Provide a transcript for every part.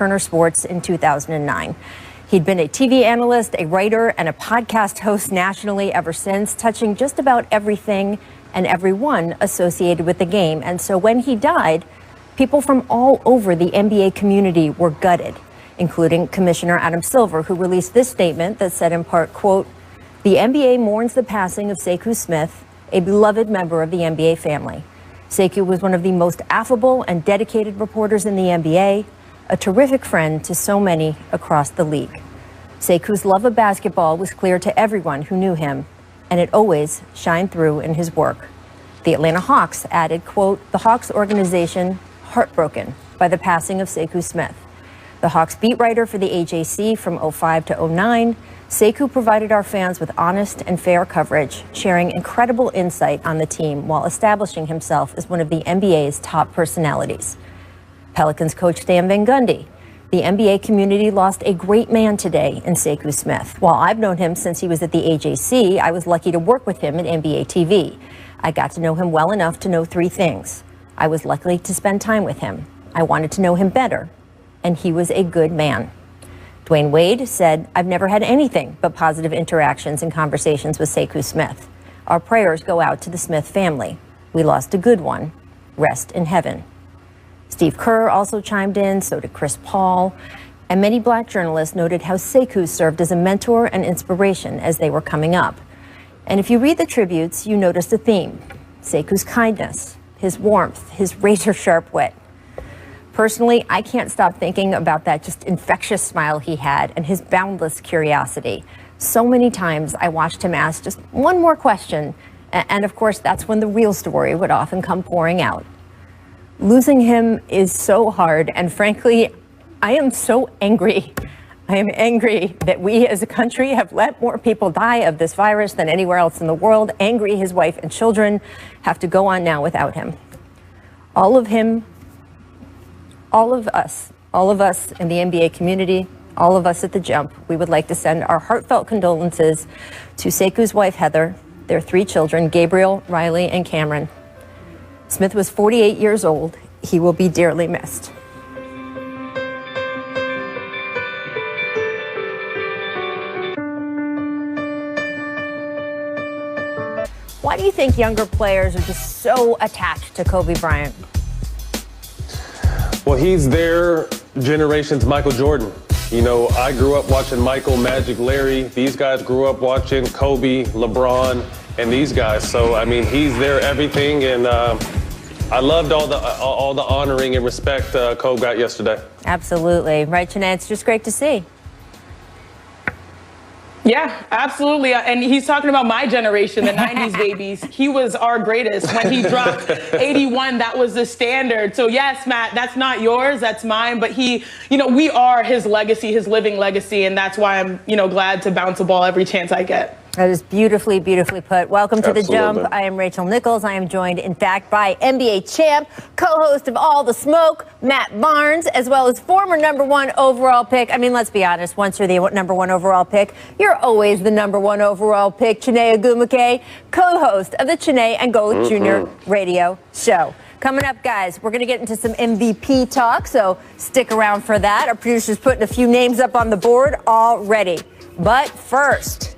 Turner Sports in 2009. He'd been a TV analyst, a writer, and a podcast host nationally ever since, touching just about everything and everyone associated with the game. And so when he died, people from all over the NBA community were gutted, including Commissioner Adam Silver, who released this statement that said in part, quote, "The NBA mourns the passing of Sekou Smith, a beloved member of the NBA family. Sekou was one of the most affable and dedicated reporters in the NBA, a terrific friend to so many across the league. Sekou's love of basketball was clear to everyone who knew him, and it always shined through in his work." The Atlanta Hawks added, quote, "The Hawks organization heartbroken by the passing of Sekou Smith. The Hawks beat writer for the AJC from 05 to 09, Sekou provided our fans with honest and fair coverage, sharing incredible insight on the team while establishing himself as one of the NBA's top personalities." Pelicans coach Stan Van Gundy. "The NBA community lost a great man today in Sekou Smith. While I've known him since he was at the AJC, I was lucky to work with him at NBA TV. I got to know him well enough to know three things. I was lucky to spend time with him. I wanted to know him better, and he was a good man." Dwayne Wade said, "I've never had anything but positive interactions and conversations with Sekou Smith. Our prayers go out to the Smith family. We lost a good one. Rest in heaven." Steve Kerr also chimed in, so did Chris Paul, and many black journalists noted how Sekou served as a mentor and inspiration as they were coming up. And if you read the tributes, you notice a theme: Sekou's kindness, his warmth, his razor-sharp wit. Personally, I can't stop thinking about that just infectious smile he had and his boundless curiosity. So many times I watched him ask just one more question, and of course that's when the real story would often come pouring out. Losing him is so hard, and frankly, I am so angry. I am angry that we as a country have let more people die of this virus than anywhere else in the world. Angry his wife and children have to go on now without him. All of us in the NBA community, all of us at the Jump, we would like to send our heartfelt condolences to Sekou's wife, Heather, their three children, Gabriel, Riley, and Cameron. Smith was 48 years old. He will be dearly missed. Why do you think younger players are just so attached to Kobe Bryant? Well, he's their generation's Michael Jordan. You know, I grew up watching Michael, Magic, Larry. These guys grew up watching Kobe, LeBron, and these guys. So, I mean, he's their everything, and I loved all the honoring and respect Kobe got yesterday. Absolutely. Right, Janae? It's just great to see. Yeah, absolutely. And he's talking about my generation, the 90s babies. He was our greatest. When he dropped 81, that was the standard. So yes, Matt, that's not yours, that's mine. But he, you know, we are his legacy, his living legacy. And that's why I'm, you know, glad to bounce a ball every chance I get. That is beautifully, beautifully put. Welcome to The Jump. I am Rachel Nichols. I am joined, in fact, by NBA champ, co-host of All the Smoke, Matt Barnes, as well as former #1 overall pick. I mean, let's be honest. Once you're the #1 overall pick, you're always the #1 overall pick. Chiney Ogwumike, co-host of the Chiney and Golic Jr. radio show. Coming up, guys, we're going to get into some MVP talk, so stick around for that. Our producer's putting a few names up on the board already. But first,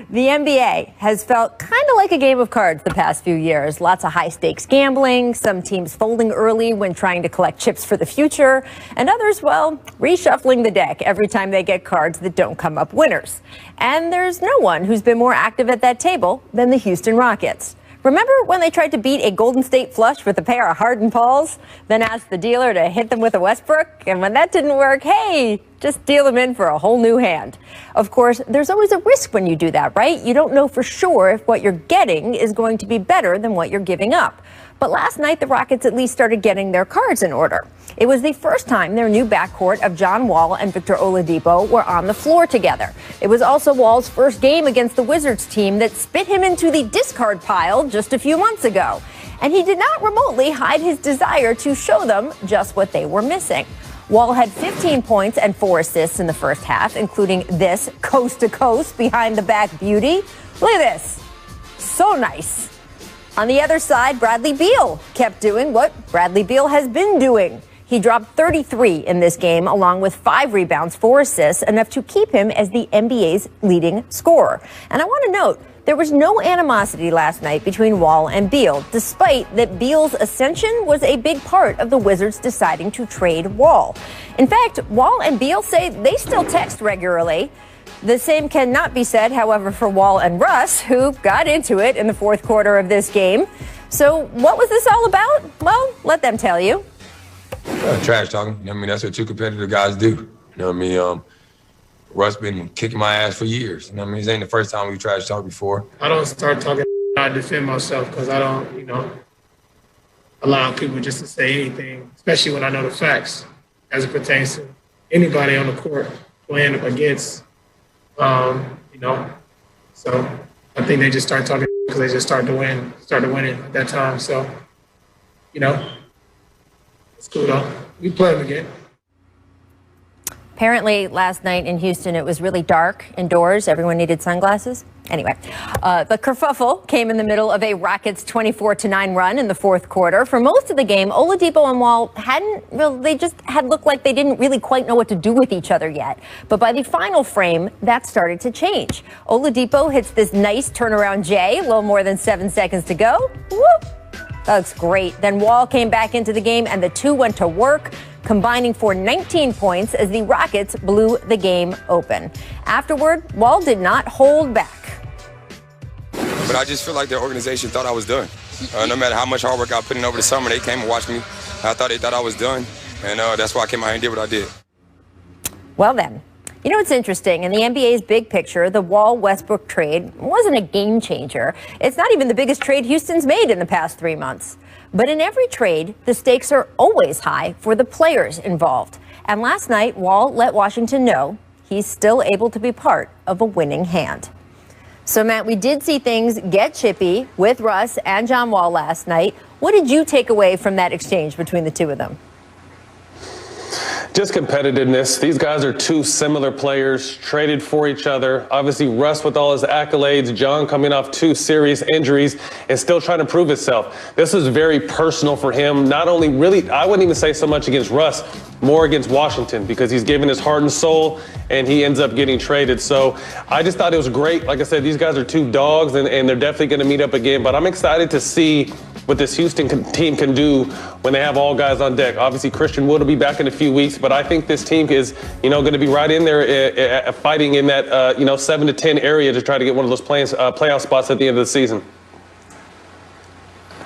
the NBA has felt kind of like a game of cards the past few years. Lots of high-stakes gambling, some teams folding early when trying to collect chips for the future, and others, well, reshuffling the deck every time they get cards that don't come up winners. And there's no one who's been more active at that table than the Houston Rockets. Remember when they tried to beat a Golden State flush with a pair of Harden Pauls, then asked the dealer to hit them with a Westbrook? And when that didn't work, hey, just deal them in for a whole new hand. Of course, there's always a risk when you do that, right? You don't know for sure if what you're getting is going to be better than what you're giving up. But last night, the Rockets at least started getting their cards in order. It was the first time their new backcourt of John Wall and Victor Oladipo were on the floor together. It was also Wall's first game against the Wizards team that spit him into the discard pile just a few months ago. And he did not remotely hide his desire to show them just what they were missing. Wall had 15 points and 4 assists in the first half, including this coast-to-coast behind-the-back beauty. Look at this. So nice. On the other side, Bradley Beal kept doing what Bradley Beal has been doing. He dropped 33 in this game, along with 5 rebounds, 4 assists, enough to keep him as the NBA's leading scorer. And I want to note, there was no animosity last night between Wall and Beal, despite that Beal's ascension was a big part of the Wizards deciding to trade Wall. In fact, Wall and Beal say they still text regularly. The same cannot be said, however, for Wall and Russ, who got into it in the fourth quarter of this game. So what was this all about? Well, let them tell you. Trash talking. I mean, that's what two competitive guys do. You know what I mean? Russ been kicking my ass for years. You know what I mean? This ain't the first time we trash talked before. I don't start talking, I defend myself because I don't, allow people just to say anything, especially when I know the facts as it pertains to anybody on the court playing up against, So I think they just start talking because they just started winning at that time. So, it's cool though. We play them again. Apparently, last night in Houston, it was really dark indoors. Everyone needed sunglasses. Anyway, the kerfuffle came in the middle of a Rockets 24-9 run in the fourth quarter. For most of the game, Oladipo and Wall they just had looked like they didn't really quite know what to do with each other yet. But by the final frame, that started to change. Oladipo hits this nice turnaround J, a little more than 7 seconds to go. Whoop! That looks great. Then Wall came back into the game, and the two went to work, combining for 19 points as the Rockets blew the game open. Afterward, Wall did not hold back. But I just feel like their organization thought I was done. No matter how much hard work I put in over the summer, they came and watched me. I thought they thought I was done, and that's why I came out here and did what I did. Well then, it's interesting. In the NBA's big picture, the Wall-Westbrook trade wasn't a game changer. It's not even the biggest trade Houston's made in the past 3 months. But in every trade, the stakes are always high for the players involved. And last night, Wall let Washington know he's still able to be part of a winning hand. So, Matt, we did see things get chippy with Russ and John Wall last night. What did you take away from that exchange between the two of them? Just competitiveness. These guys are two similar players, traded for each other. Obviously, Russ with all his accolades, John coming off 2 serious injuries and still trying to prove himself. This was very personal for him. Not only really, I wouldn't even say so much against Russ, more against Washington, because he's given his heart and soul and he ends up getting traded. So I just thought it was great. Like I said, these guys are two dogs and they're definitely going to meet up again. But I'm excited to see what this Houston team can do when they have all guys on deck. Obviously, Christian Wood will be back in a few weeks, but I think this team is, going to be right in there fighting in that, 7 to 10 area to try to get one of those playoff spots at the end of the season.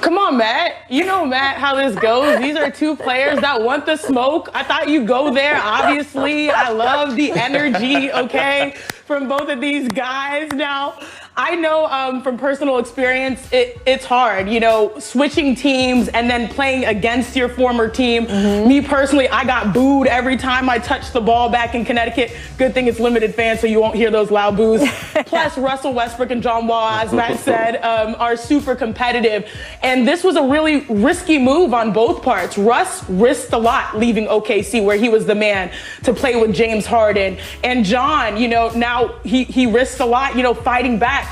Come on, Matt. You know, Matt, how this goes. These are two players that want the smoke. I thought you'd go there, obviously. I love the energy, okay, from both of these guys. Now, I know from personal experience, it's hard, switching teams and then playing against your former team. Mm-hmm. Me personally, I got booed every time I touched the ball back in Connecticut. Good thing it's limited fans, so you won't hear those loud boos. Plus, Russell Westbrook and John Wall, as Matt said, are super competitive. And this was a really risky move on both parts. Russ risked a lot leaving OKC, where he was the man to play with James Harden. And John, now he risked a lot, fighting back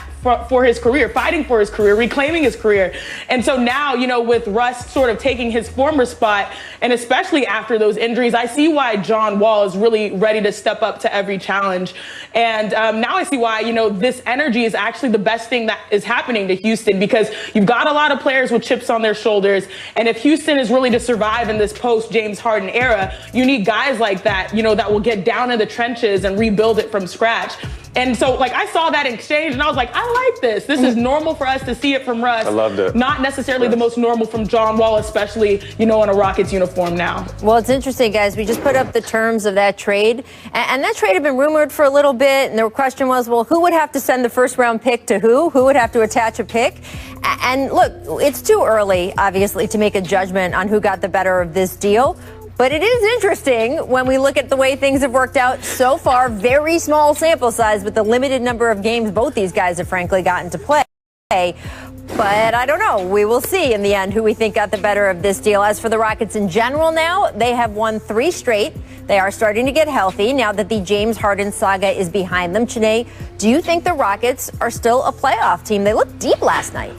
for his career, fighting for his career, reclaiming his career. And so now, with Russ sort of taking his former spot, and especially after those injuries, I see why John Wall is really ready to step up to every challenge. And now I see why, this energy is actually the best thing that is happening to Houston, because you've got a lot of players with chips on their shoulders. And if Houston is really to survive in this post-James Harden era, you need guys like that, that will get down in the trenches and rebuild it from scratch. And so, I saw that exchange, and I was like, I like this. This is normal for us to see it from Russ. I loved it. Not necessarily the most normal from John Wall, especially, in a Rockets uniform now. Well, it's interesting, guys. We just put up the terms of that trade. And that trade had been rumored for a little bit. And the question was, well, who would have to send the first-round pick to who? Who would have to attach a pick? And look, it's too early, obviously, to make a judgment on who got the better of this deal. But it is interesting when we look at the way things have worked out so far. Very small sample size with the limited number of games both these guys have frankly gotten to play. But I don't know. We will see in the end who we think got the better of this deal. As for the Rockets in general now, they have won 3 straight. They are starting to get healthy now that the James Harden saga is behind them. Chene, do you think the Rockets are still a playoff team? They looked deep last night.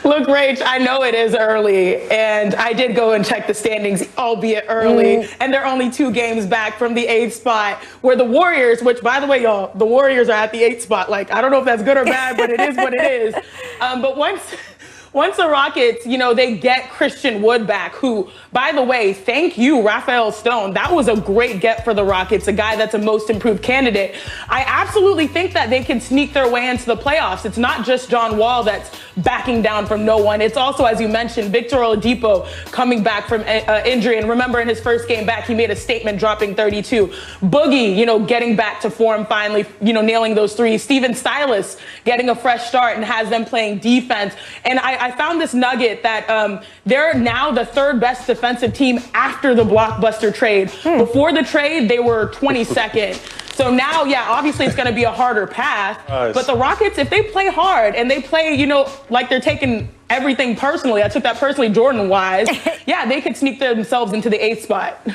Look, Rach, I know it is early, and I did go and check the standings, albeit early, and they're only 2 games back from the 8th spot, where the Warriors, which, by the way, y'all, the Warriors are at the 8th spot. Like, I don't know if that's good or bad, but it is what it is. But once the Rockets, they get Christian Wood back, who, by the way, thank you, Raphael Stone. That was a great get for the Rockets, a guy that's a most improved candidate. I absolutely think that they can sneak their way into the playoffs. It's not just John Wall that's backing down from no one. It's also, as you mentioned, Victor Oladipo coming back from injury. And remember, in his first game back, he made a statement dropping 32. Boogie, getting back to form finally, nailing those threes. Steven Silas getting a fresh start and has them playing defense. And I found this nugget that they're now the 3rd best defensive team after the blockbuster trade. Before the trade, they were 22nd. So now, obviously it's going to be a harder path. Nice. But the Rockets, if they play hard and they play, like they're taking everything personally, I took that personally Jordan-wise, they could sneak themselves into the 8th spot.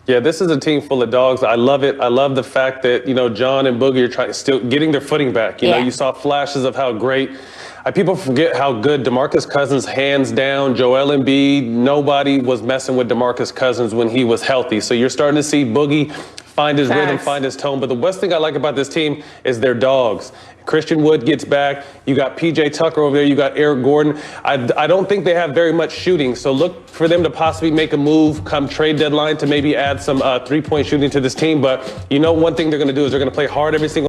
Yeah, this is a team full of dogs. I love it. I love the fact that, John and Boogie are still getting their footing back. You saw flashes of how great. People forget how good DeMarcus Cousins, hands down, Joel Embiid, nobody was messing with DeMarcus Cousins when he was healthy. So you're starting to see Boogie find his rhythm, find his tone. But the best thing I like about this team is their dogs. Christian Wood gets back. You got PJ Tucker over there. You got Eric Gordon. I don't think they have very much shooting. So look for them to possibly make a move come trade deadline to maybe add some 3-point shooting to this team. But one thing they're going to do is they're going to play hard every single